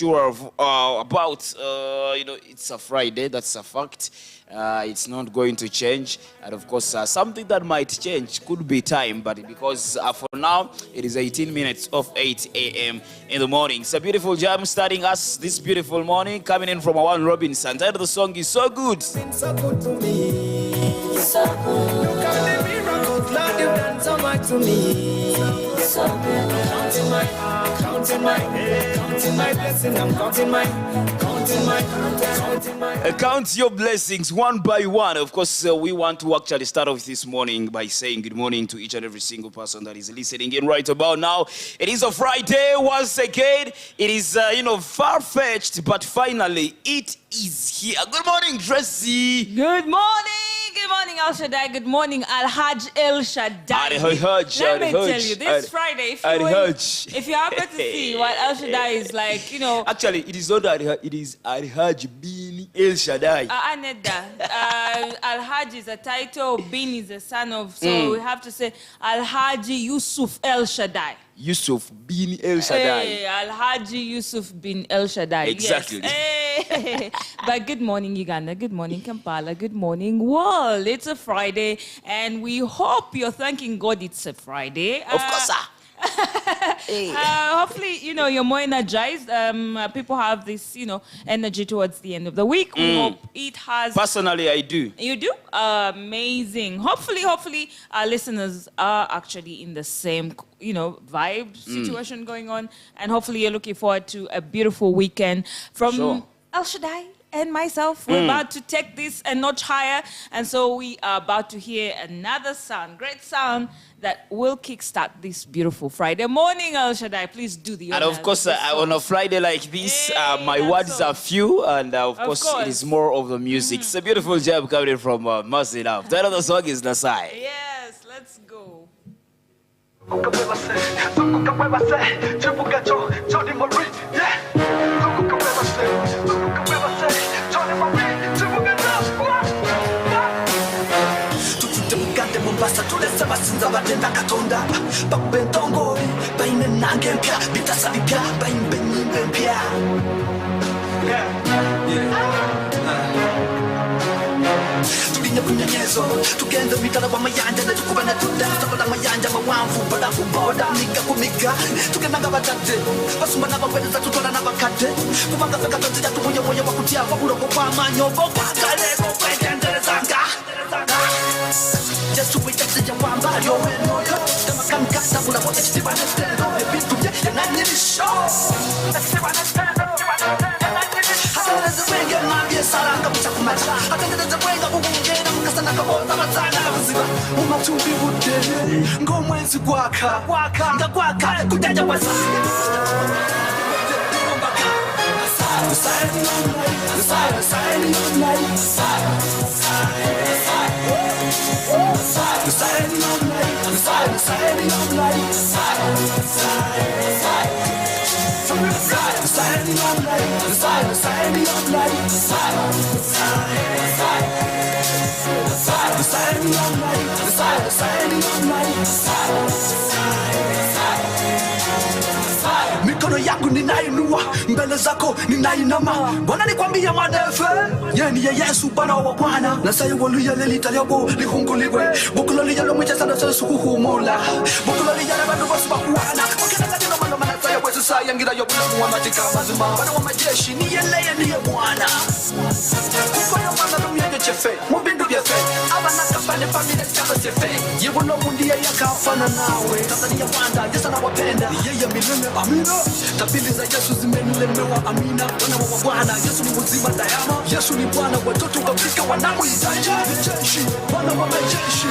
sure of, about, it's a Friday, that's a fact. It's not going to change. And of course, something that might change could be time, but because for now, it is 18 minutes of 8 a.m. in the morning. It's a beautiful jam starting us this beautiful morning, coming in from Awan Robinson. The title of the song is So Good. Been so good to me. So good. Look at the miracles, Lord, you've done so much to me. So good. Counting my blessing, I'm counting my. Count your blessings one by one. Of course, we want to actually start off this morning by saying good morning to each and every single person that is listening in right about now. It is a Friday once again. It is, far-fetched, but finally it is here. Good morning, Tracy. Good morning. Good morning, El Shaddai. Good morning, Al-Hajj El Shaddai. Let me tell you, this Friday, if you happen to see what El Shaddai is like, Actually, it is not it is Al-Hajj bin El Shaddai. Al-Hajj is a title, bin is a son of, so we have to say Al-Hajj Yusuf El Shaddai. Yusuf bin El Shaddai. Hey, Al-Hajj Yusuf bin El Shaddai. Exactly. Yes. Hey. But good morning, Uganda. Good morning, Kampala. Good morning, world. It's a Friday, and we hope you're thanking God it's a Friday. Of course, sir. Hopefully, you're more energized. People have this, energy towards the end of the week. We hope it has. Personally, I do. You do? Amazing. Hopefully, our listeners are actually in the same, vibe situation going on. And hopefully, you're looking forward to a beautiful weekend from El Shaddai and myself. We're about to take this a notch higher. And so we are about to hear another sound, great sound, that will kickstart this beautiful Friday morning. El Shaddai, please do the honors. And of course, on a Friday like this, my words are few, and of course, it is more of the music. It's a beautiful job coming from Mercy Love. The other song is Nasai. Yes, let's go. Basta tulese basinza batenda katonda bakubentongo baine nange mpya bitasa bipya baimbe nyimbe mpya tulinye kunyenyezo tugenze mitala wa mayanja na tukubana tuda tabala mayanja mawamvu balafu boda nika kumiga tugenanga batate basumba nabaweza tutola nabakate kubanga feka tonzija tubuye moyo wakutia wabuloko kwa manyo bobakaleko kwegenderezanga Just to wait up to your one body, you're in your cup. The Macan Casta will have what they still understand. They've been to get and I need to show. Let's see what I stand up. How does the ring get my beer? Saranga, which I match. I think there's a ring of a woman, I'm Casana, Uma to be wood. Go when to Guaca, the Guaca, Kudaja was the signing on light, the signing on light, the signing on light, the signing on light, the signing on light, the signing on light, mikono yangu ninainua mbele zako ninainama Bwana nikwambia manefe yeni ya Yesu Bwana wa Bwana na sayo woluya lelita lyobo lihunguliwe bukuloli yalo mwicheza na sesu kuhumula bukuloli yalo bandu bosi bakuwana wakena kadino mano manasa ya wezu saa yangira yobulamu wa majika mazima Bwana wa majeshi ni yeleye ni ye Bwana kukwaya mwana lumyege chefe mubindu byefe abana kafane famile chaba chefe yibuno mundiye yakafana nawe Tanzania Rwanda Yesu anawapenda yeye milele amina tabili za Yesu zimenulemewa amina Bwana wa Bwana Yesu ni mzima dayama Yesu ni Bwana watoto Afrika wanamuhitaji jeshi Bwana wa majeshi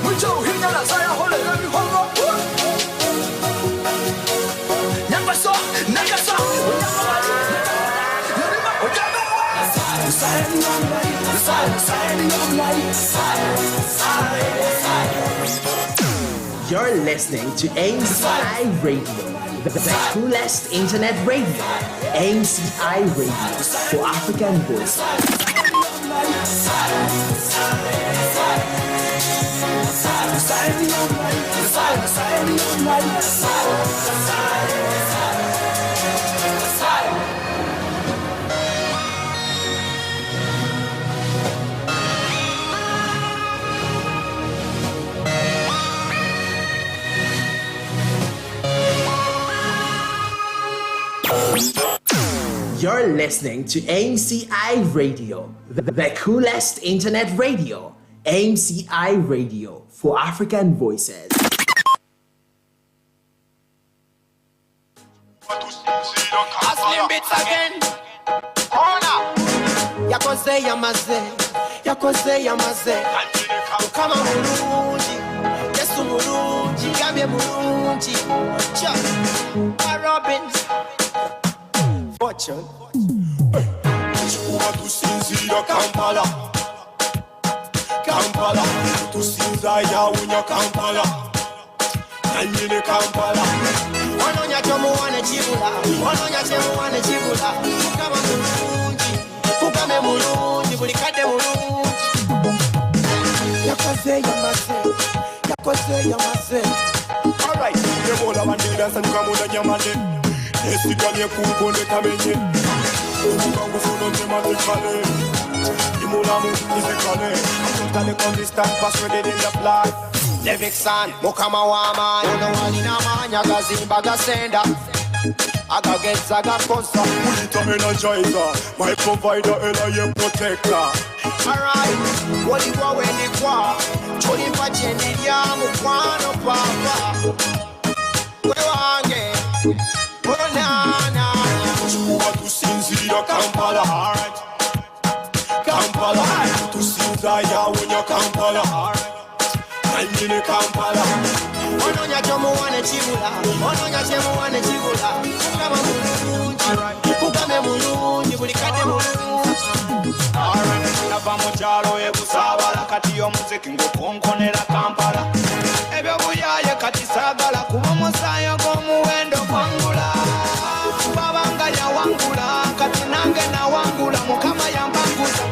Mwicho hinya la saya hole na mihongo Nyambaso nagaso Signing on light, signing on light, You're listening to AMCI Radio, the coolest internet radio. AMCI Radio for African Voice. You're listening to AMCI Radio, the coolest internet radio. AMCI Radio for African voices. Aslim bits again. Yakoze yamaze, yakoze yamaze. Kama mulungi, Yesu mulungi, Yabye mulungi. Cha, Robins. Fortune. Chukua tusinzira Kampala. Kampala, tusinzaya unya Kampala. Nanyine Kampala. Wanonya chomu wane chibula, wanonya chemu wane chibula. Kama mulungi, kukame mulungi, bulikade mulungi. Yakoze yamaze, yakoze yamaze. Alright, yebola bandida sanukamuna nyamane. Esigamye kukonde kamenye. Umukangu funo tematikale. Imulamu izekale. Totally consistent, persuaded in the plot. Levikson, Mukama Wama. Ono walina manya gazimba gasenda. Agagetsa gakonsa. Ulita energizer. My provider, Ella protector. Alright, what you go when you go? Choli pachendi ya mukwano papa. Wewange. Chukua tusinzira Kampala, alright. Kampala, tusinzaya unya Kampala, alright. Nanyine Kampala. Wanonya chomu wane chibula, wanonya chemu wane chibula. Kukama mulungi, kukame mulungi, bulikade mulungi. Alright, nava muchalo ekusabala kati y'omuziki ngukonkonera Kampala. Ebyo buyaye kati sagala kuba musayo gw'omuwendo kwangula. Babanga yawangula kati nange nawangula Mukama yambanguza.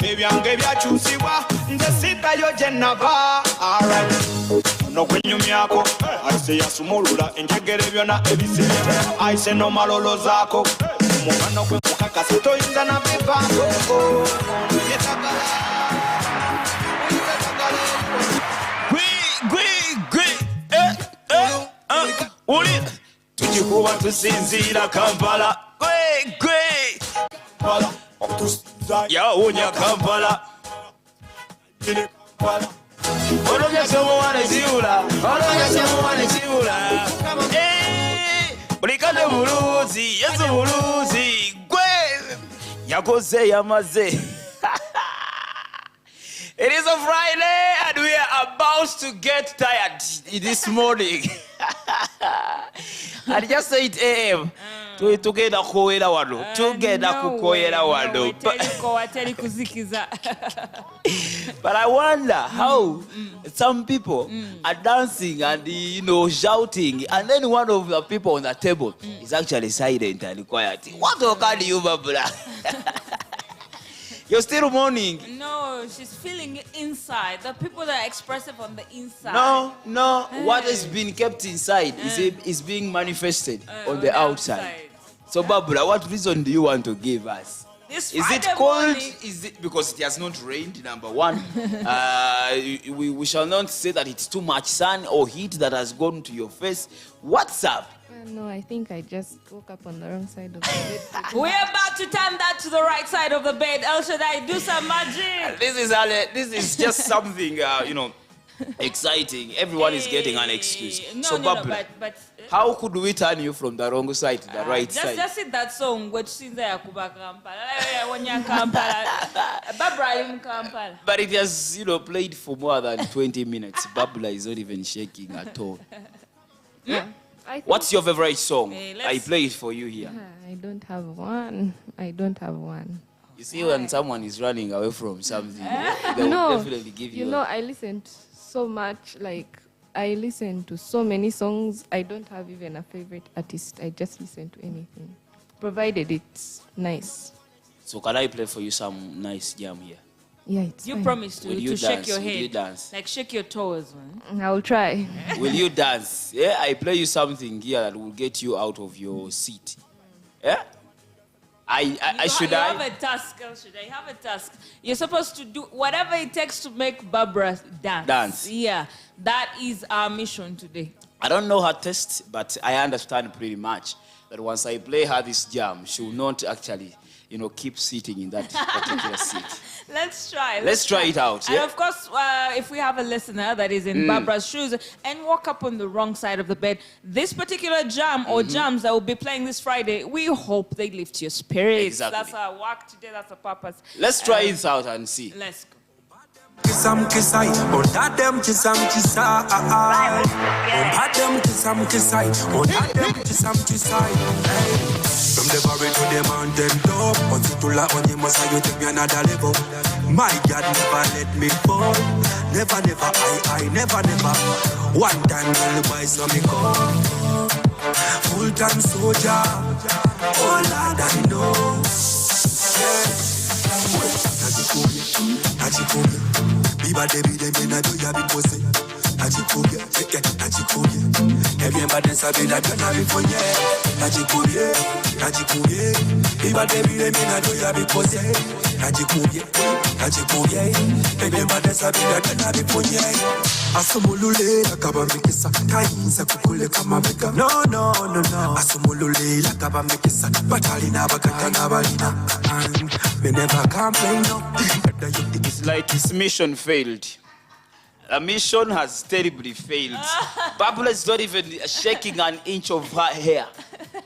Ebyange byakyusibwa nze siddayo gye nava. Alright, ono gwenyumyako ayise yasumulula enjegere byonna ebisibye ayise n'omalolo zaako omugano gwe mukakasi toyinza nabivaako yetagala. Uli tujikuba tusinzira Kampala. Gwe ya unya Kampala. Olonya chemu wane chibula, olonya chemu wane chibula. Bulikade mulungi, Yesu mulungi. Gwe yakoze yamaze. It is a Friday and we are about to get tired this morning. At just 8 a.m. Tugenda kukoyera wano. Tugenda kukoyera wano. But I wonder how some people are dancing and shouting, and then one of the people on the table is actually silent and quiet. What can you, Babula? You're still mourning. No, she's feeling it inside. The people that are expressive on the inside. No. What has been kept inside is being manifested on the outside. So, Babula, what reason do you want to give us? Is it cold? Is it because it has not rained? Number one, we shall not say that it's too much sun or heat that has gone to your face. What's up? No, I think I just woke up on the wrong side of the bed. We're about to turn that to the right side of the bed. El Shaddai, do some magic. This is just something, exciting. Everyone is getting an excuse. But how could we turn you from the wrong side to the right side? Just sing that song, which since I Kampala, Babra Kampala. But it has, played for more than 20 minutes. Babla is not even shaking at all. What's your favorite song? I play it for you here. I don't have one. You see, when someone is running away from something, they will definitely give you. I listen to so much, I listen to so many songs. I don't have even a favorite artist. I just listen to anything, provided it's nice. So can I play for you some nice jam here? Yeah, it's You fine. promise Will you to shake dance? your Will head. you dance? Like shake your toes, man. I'll try. Will you dance? Yeah, I play you something here that will get you out of your seat. Yeah? I should You I? have a task, El Shaddai. You have a task. You're supposed to do whatever it takes to make Barbara dance. Dance. Yeah, that is our mission today. I don't know her taste, but I understand pretty much that once I play her this jam, she will not actually, keep sitting in that particular seat. Let's try. Let's try it out, And yeah? of course, if we have a listener that is in Barbara's shoes and walk up on the wrong side of the bed, this particular jam or jams that will be playing this Friday, we hope they lift your spirits. Exactly. That's our work today. That's our purpose. Let's try it out and see. Let's go. Kisam kisai, on that them kisam kisai. On that them kisam kisai, on that them kisam kisai. From the valley to the mountain top, on Situla on the Masa, you take me another level. My God never let me fall. Never, never, I never, never. One time, girl, boy, so me come. Full-time soldier, all I know. Najikubye, biba debi demi na do ya bikose. Najikubye, najikubye. Everybody sabi na do na bifonye. Najikubye, biba debi demi na do ya bikose. Najikubye. Everybody sabi na do na bifonye. Asumulule lakaba mikisa, kainza kukule kama beka. No. Asumulule lakaba mikisa, batali na bakata na balina. Me never complain, no. It's like his mission failed. The mission has terribly failed. Barbara is not even shaking an inch of her hair.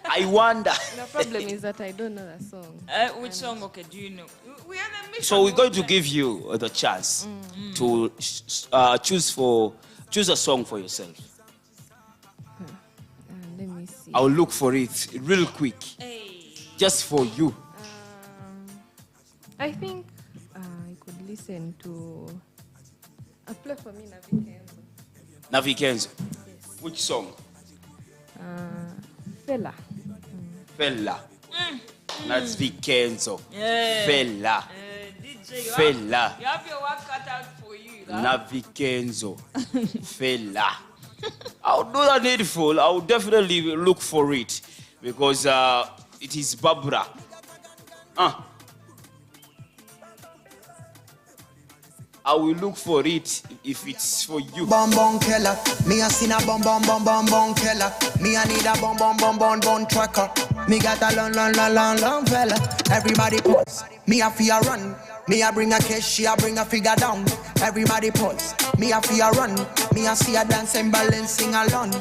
I wonder. The problem is that I don't know the song. Which song, okay, do you know? We are the mission. So we're going to give you the chance to choose a song for yourself. Let me see. I'll look for it real quick, just for you. I think I could listen to. Play for me Navi Kenzo. Navi Kenzo. Which song? Fella. Fella. Navi Kenzo. Fella. DJ, Fella. you have your work cut out for you. Navi Kenzo. Fella. I'll do the needful. I'll definitely look for it because it is Barbara. I will look for it if it's for you. Bum bum killer, me a seen a bum bum killer. Me a need a bum tracker. Me got a long fella. Everybody pause. Me a fear run. Me a bring a cash, she a bring a figure down. Everybody pause. Me a fear run. Me a see a dancing balancing alone.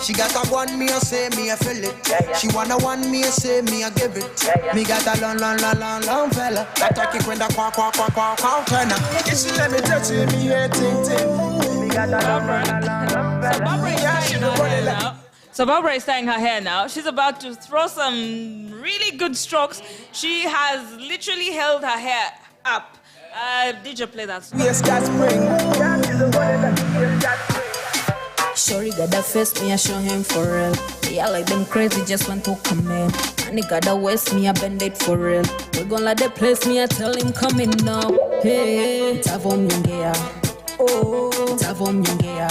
She got a one, me a say, me a feel it. She wanna one, me a say, me a give it. Me got a long fella. That I kick when the quack turner. If she let me touch it, me a ting. Me got a long fella. So Barbara is tying her hair now. She's about to throw some really good strokes. She has literally held her hair up. DJ, play that song. Yes, that's spring. Shorty got that face, me I show him for real. Yeah, like them crazy, just want to come in. And he got that waist, me I bend it for real. We gon' let the place, me I tell him come in now. Hey, tavom yongea. Oh, tavom yongea.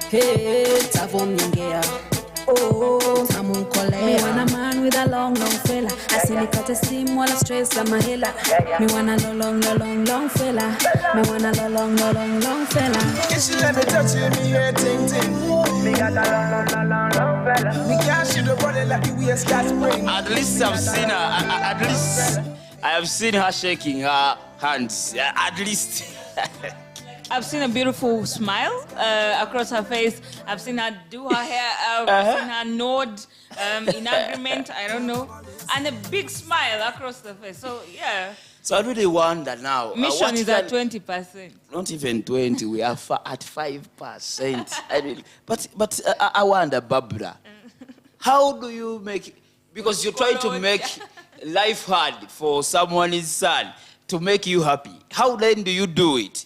Hey, tavom yongea. Oh, tamun kole. Me want a man with a long fella. I see me cut a steam while I stress on my hella. Me want a long fella. Me want a long fella. If she let me touch it, me a ting. Me got a long fella. Me can't shoot the body like the waist got spring. At least I've seen her. At least I have seen her shaking her hands. At least. I've seen a beautiful smile across her face. I've seen her do her hair. I've seen her nod in agreement. I don't know. And a big smile across the face. So, yeah. So I really wonder now. Mission is at 20%. Not even 20. We are at 5%. I really, but I wonder, Barbara, how do you make it? Because you're trying to make life hard for someone's son to make you happy. How then do you do it?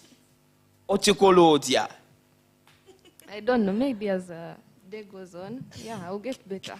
Ochikolodia. I don't know. Maybe as the day goes on, yeah, I'll get better.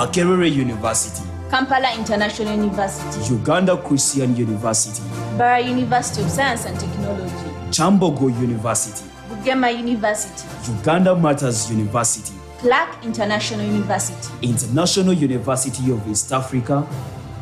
Makerere University, Kampala International University, Uganda Christian University, Bara University of Science and Technology, Chambogo University, Bugema University, Uganda Matters University, Clark International University, International University of East Africa,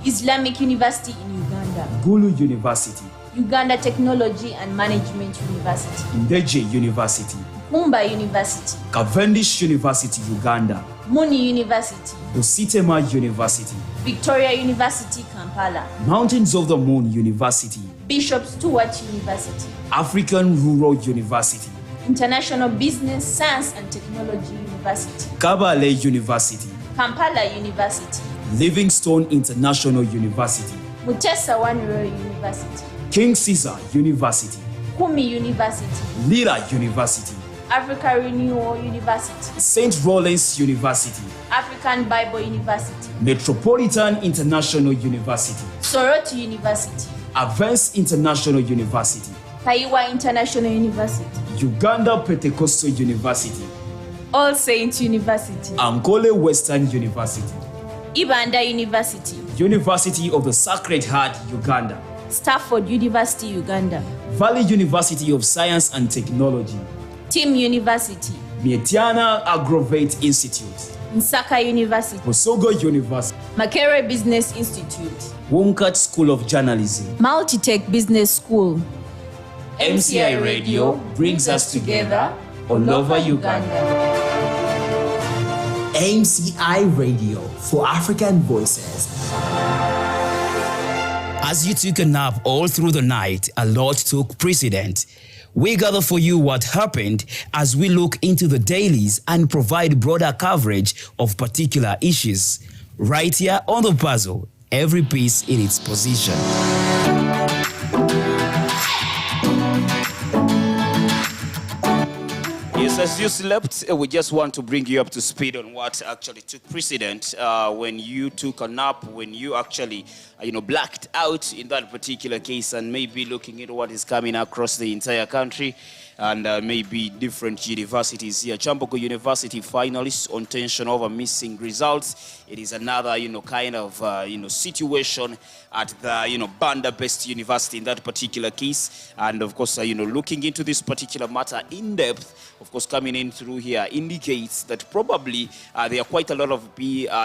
Islamic University in Uganda, Gulu University, Uganda Technology and Management University, Ndeje University, Mumba University, Cavendish University Uganda, Muni University, Ositema University, Victoria University Kampala, Mountains of the Moon University, Bishop Stewart University, African Rural University, International Business, Science and Technology University, Kabale University, Kampala University, Livingstone International University, Mutesa Waniro University, King Caesar University, Kumi University, Lira University, Africa Renewal University, St. Lawrence University, African Bible University, Metropolitan International University, Soroti University, Advanced International University, Kaiwa International University, Uganda Pentecostal University, All Saints University, Ankole Western University, Ibanda University, University of the Sacred Heart Uganda, Stafford University Uganda, Valley University of Science and Technology, Team University, Mietiana Agrovate Institute, Nsaka University, Bosogo University, Makere Business Institute, Womkat School of Journalism. Multitech Business School. MCI Radio brings us together all over Uganda. MCI Radio for African Voices. As you took a nap all through the night, a lot took precedent. We gather for you what happened as we look into the dailies and provide broader coverage of particular issues. Right here on the puzzle, every piece in its position. Yes, as you slept, we just want to bring you up to speed on what actually took precedent when you took a nap, when you actually, blacked out in that particular case, and maybe looking at what is coming across the entire country and maybe different universities here. Chambogo University finalists on tension over missing results. It is another, kind of, situation at the, Banda-based university in that particular case. And of course, looking into this particular matter in depth, of course, coming in through here indicates that probably there are quite a lot of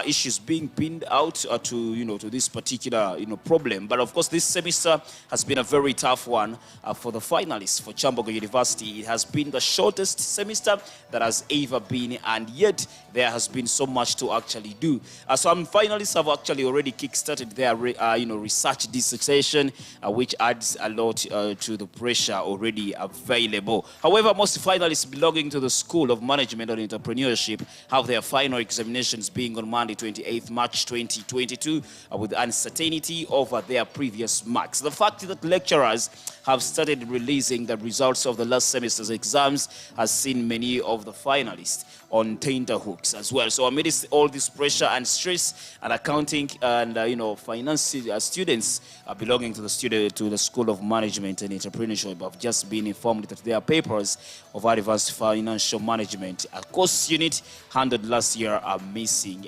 issues being pinned out to this particular, problem. But of course, this semester has been a very tough one for the finalists for Chambogo University. It has been the shortest semester that has ever been, and yet there has been so much to actually do. Some finalists have actually already kick-started their research dissertation, which adds a lot to the pressure already available. However, most finalists belonging to the School of Management and Entrepreneurship have their final examinations being on Monday, 28th March 2022, with uncertainty over their previous marks. The fact that lecturers have started releasing the results of the last semester's exams has seen many of the finalists on tenterhooks as well. So amidst all this pressure and stress, and accounting and finance students belonging to the School of Management and Entrepreneurship have just been informed that their papers of advanced financial management, a course unit handled last year, are missing.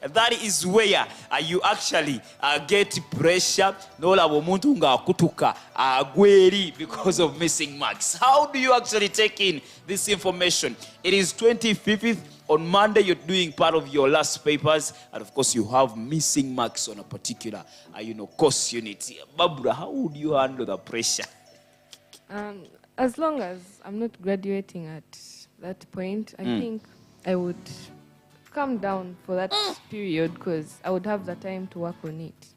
That is where you actually get pressure. Because of missing marks. How do you actually take in this information? It is 25th. On Monday, you're doing part of your last papers, and of course, you have missing marks on a particular, course unit. Barbara, how would you handle the pressure? As long as I'm not graduating at that point, I think I would calm down for that period because I would have the time to work on it.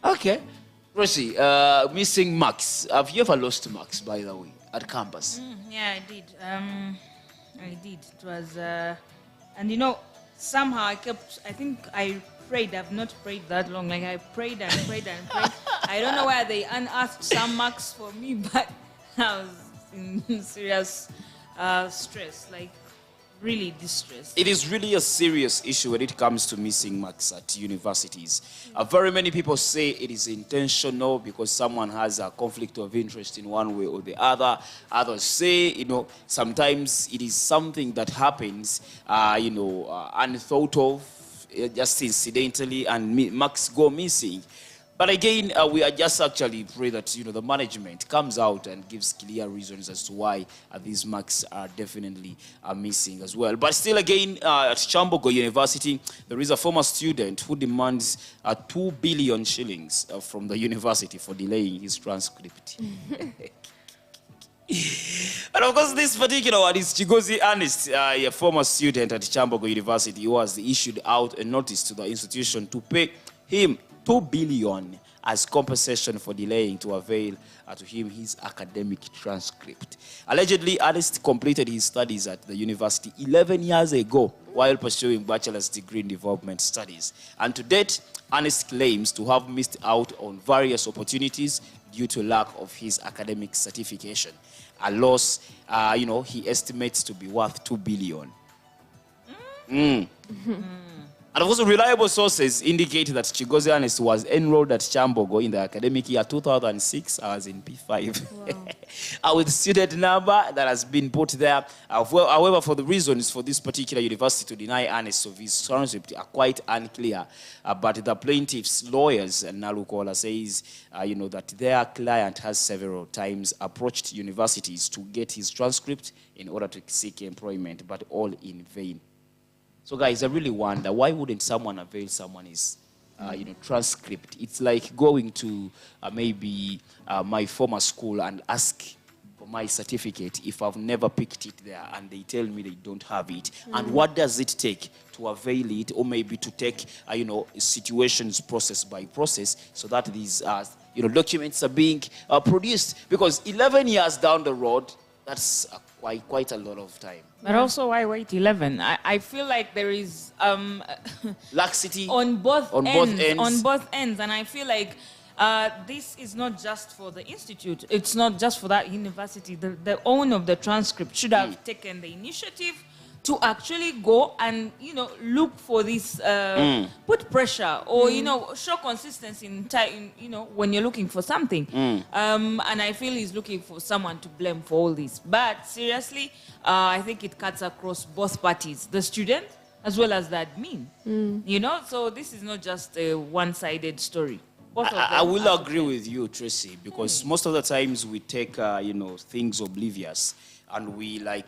Okay. Rosie, missing marks. Have you ever lost marks, by the way, at campus? Yeah, I did. I did. It was, and somehow I think I prayed. I've not prayed that long. Like I prayed and prayed and prayed. I don't know why they unearthed some marks for me, but I was in serious stress. Like really distressed. It is really a serious issue when it comes to missing marks at universities. Very many people say it is intentional because someone has a conflict of interest in one way or the other. Others say, sometimes it is something that happens, unthought of, just incidentally, and marks go missing. But again, we are just actually pray that the management comes out and gives clear reasons as to why these marks are definitely missing as well. But still, again, at Chambogo University, there is a former student who demands 2 billion shillings from the university for delaying his transcript. And of course, this particular one is Chigozi Ernest, a former student at Chambogo University, who has issued out a notice to the institution to pay him 2 billion as compensation for delaying to avail to him his academic transcript. Allegedly, Ernest completed his studies at the university 11 years ago while pursuing bachelor's degree in development studies. And to date, Ernest claims to have missed out on various opportunities due to lack of his academic certification. A loss, he estimates to be worth 2 billion. And also, reliable sources indicate that Chigozi Ernest was enrolled at Chambogo in the academic year 2006. I was in P5. Wow. With student number that has been put there. However, for the reasons for this particular university to deny Ernest of his transcript are quite unclear. But the plaintiff's lawyers, Nalukola, says, that their client has several times approached universities to get his transcript in order to seek employment, but all in vain. So guys, I really wonder, why wouldn't someone avail someone's transcript? It's like going to maybe my former school and ask for my certificate if I've never picked it there and they tell me they don't have it. And what does it take to avail it, or maybe to take, situations process by process so that these documents are being produced? Because 11 years down the road, that's quite a lot of time. But also, why wait 11? I feel like there is laxity on both ends, and I feel like this is not just for the institute. It's not just for that university. The owner of the transcript should have taken the initiative to actually go and look for this, put pressure or show consistency in time, when you're looking for something. And I feel he's looking for someone to blame for all this. But seriously, I think it cuts across both parties, the student as well as the admin. So this is not just a one-sided story. I will agree with you, Tracy, because most of the times we take things oblivious. And we we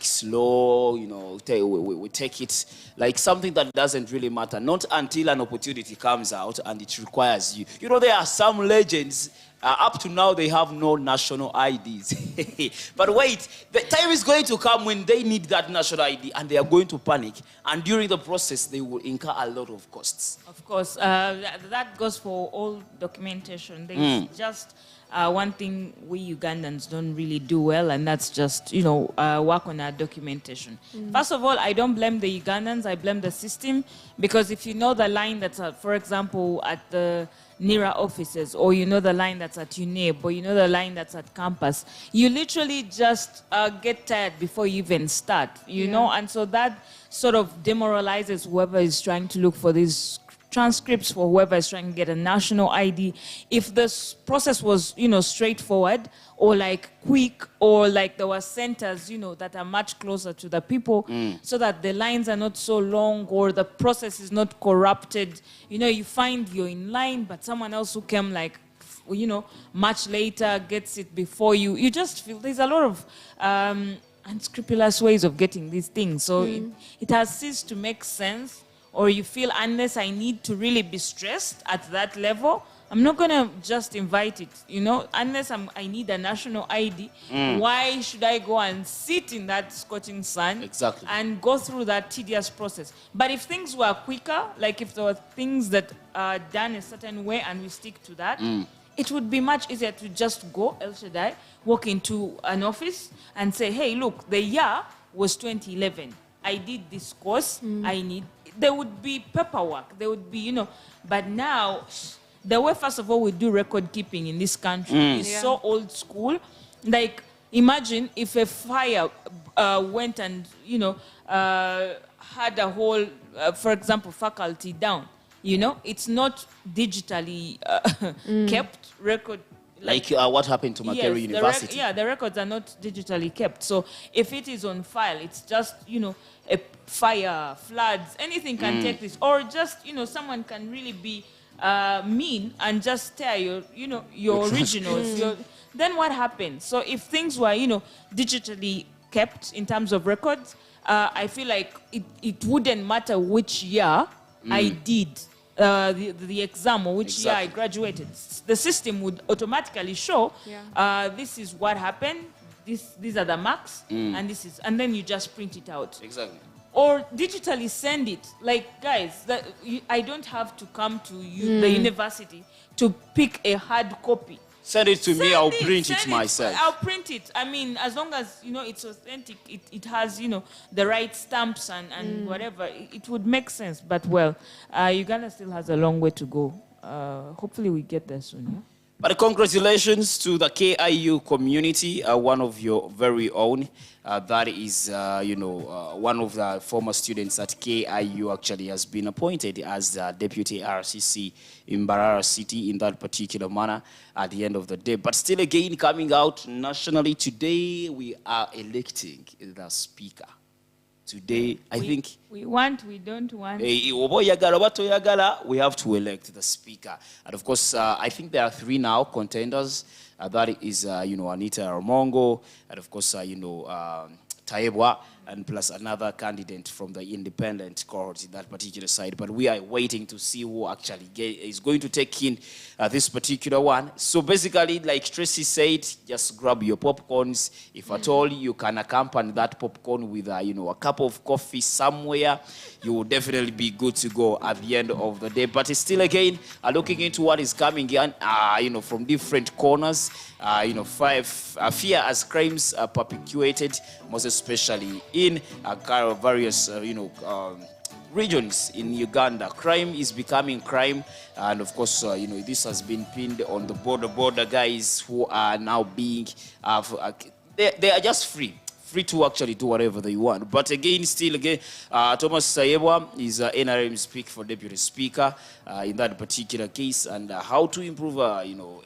take it like something that doesn't really matter. Not until an opportunity comes out and it requires you. There are some legends, up to now they have no national IDs. But wait, the time is going to come when they need that national ID and they are going to panic. And during the process, they will incur a lot of costs. Of course, that goes for all documentation. There's just one thing we Ugandans don't really do well, and that's just, work on our documentation. First of all, I don't blame the Ugandans, I blame the system, because if you know the line that's, for example, at the NIRA offices, or the line that's at UNEB, or the line that's at campus, you literally just get tired before you even start, know, and so that sort of demoralizes whoever is trying to look for these transcripts, for whoever is trying to get a national ID. If this process was, straightforward or quick, or there were centers, that are much closer to the people, so that the lines are not so long or the process is not corrupted. You find you're in line, but someone else who came much later gets it before you. You just feel there's a lot of unscrupulous ways of getting these things. So it has ceased to make sense. Or you feel, unless I need to really be stressed at that level, I'm not going to just invite it, unless I need a national ID. Why should I go and sit in that scorching sun and go through that tedious process? But if things were quicker, like if there were things that are done a certain way and we stick to that, it would be much easier to just go, El Shaddai, walk into an office and say, hey, look, the year was 2011. I did this course, there would be paperwork, there would be, but now, the way, first of all, we do record keeping in this country is so old school. imagine if a fire went and, had a whole, for example, faculty down. It's not digitally kept record. Like what happened to Makerere University. The records are not digitally kept. So if it is on file, it's just, a fire, floods, anything can take this. Or just, someone can really be mean and just tear your originals. Then what happens? So if things were, digitally kept in terms of records, I feel like it wouldn't matter which year I did the exam or which year I graduated. The system would automatically show this is what happened, these are the marks, and then you just print it out. Exactly. Or digitally send it. Like, guys, I don't have to come to the university to pick a hard copy. Send it to me, I'll print it myself. I'll print it. I mean, as long as, it's authentic, it has, the right stamps and whatever, it would make sense. But, well, Uganda still has a long way to go. Hopefully we get there soon, yeah? But congratulations to the KIU community, one of your very own. That is, one of the former students at KIU actually has been appointed as the deputy RCC in Mbarara City in that particular manner at the end of the day. But still again, coming out nationally today, we are electing the speaker. Today, I think... we don't want. We have to elect the speaker. And of course, I think there are 3 now contenders. That is, Anita Ramongo, and of course, Taebwa, and plus another candidate from the independent cohort in that particular side. But we are waiting to see who actually is going to take in this particular one. So basically, like Tracy said, just grab your popcorns. If at all you can accompany that popcorn with a cup of coffee somewhere, you will definitely be good to go at the end of the day. But still again, looking into what is coming in, from different corners, fear as crimes are perpetuated, most especially in various, regions in Uganda. Crime is becoming crime, and of course, this has been pinned on the border guys who are now being, they are just free to actually do whatever they want. But again, Thomas Sayebwa is NRM speak for deputy speaker in that particular case, and how to improve,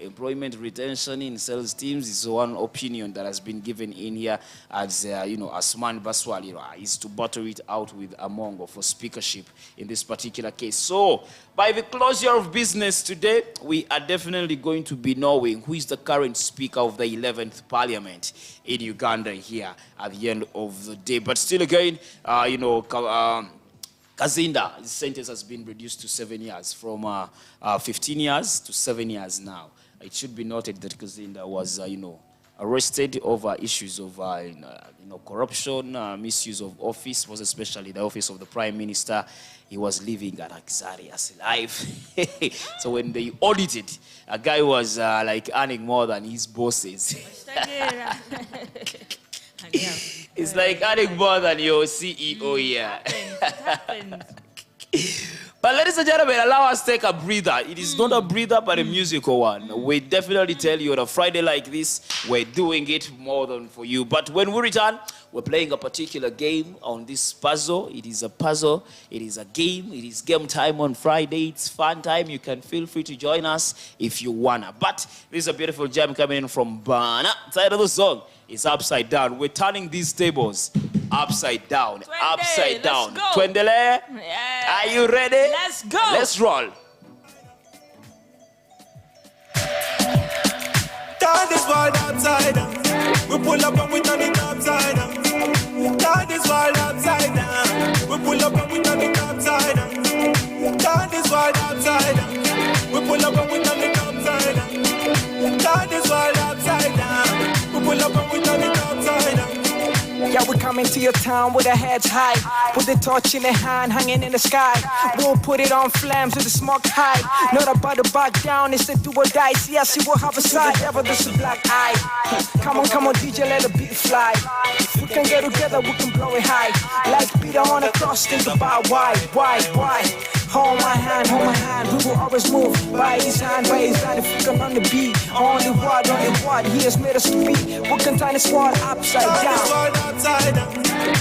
employment retention in sales teams is one opinion that has been given in here as, Asman Baswal, is to battle it out with Amongo for speakership in this particular case. So, by the closure of business today, we are definitely going to be knowing who is the current speaker of the 11th parliament in Uganda here at the end of the day. But still again, Kazinda, his sentence has been reduced to 7 years, from 15 years to 7 years now. It should be noted that Kazinda was, arrested over issues of, corruption, misuse of office, was especially the office of the Prime Minister. He was living a luxurious life. So when they audited, a guy was earning more than his bosses. It's like earning more than your CEO here. It happens. But ladies and gentlemen, allow us to take a breather. It is not a breather, but a musical one. We definitely tell you on a Friday like this, we're doing it more than for you. But when we return, we're playing a particular game on this puzzle. It is a puzzle. It is a game. It is game time on Friday. It's fun time. You can feel free to join us if you wanna. But this is a beautiful jam coming in from Bana. Side of the song is Upside Down. We're turning these tables upside down. Upside down. Twendele. Yeah. Are you ready? Let's go. Let's roll. Turn this world upside down. We pull up and we turn it upside down. Turn this world upside down. We pull up and we turn it upside down. Turn this world upside down. We pull up and we turn it upside down. Turn this world upside down. We pull up and we turn it upside down. Yeah, we coming to your town with our heads high, with the torch in the hand hanging in the sky. We'll put it on flames with the smoke high. Not about to back down, it's the do or die. See, I see we'll have a side, ever this a black eye. Come on, DJ, let the beat fly. If we can get together, we can blow it high. Like Peter on a cross, think about why. Hold my hand, we will always move. By his hand, if we come on the beat. Only what he has made us to be. We can turn this world upside down. This world upside down.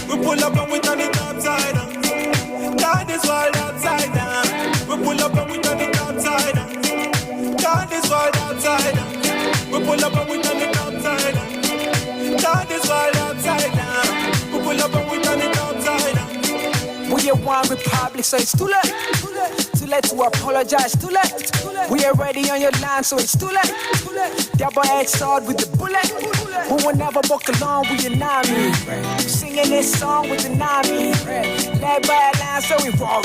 We pull up and we turn it upside down. God, this world upside down. We pull up and we turn it upside down. God, this world outside down. We pull up and we turn it upside down. God, this world outside down. We pull up and we turn it upside down. We are one republic, so it's too late. Too late to apologize, too late. We are ready on your line, so it's too late. Double-edged sword with the bullet. We will never walk alone with your Nami. Singing this song with the Nami. Led by a line, so we raw.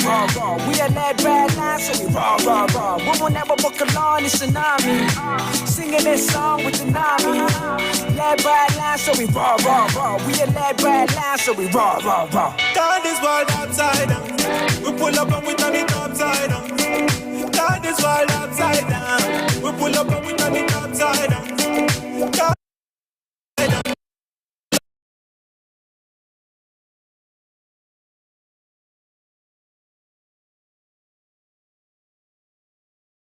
We are led by a line, so we raw. We will never walk alone, it's tsunami. Singing this song with the Nami. Led by a line, so we raw. We are led by a line, so we raw. God, this world outside.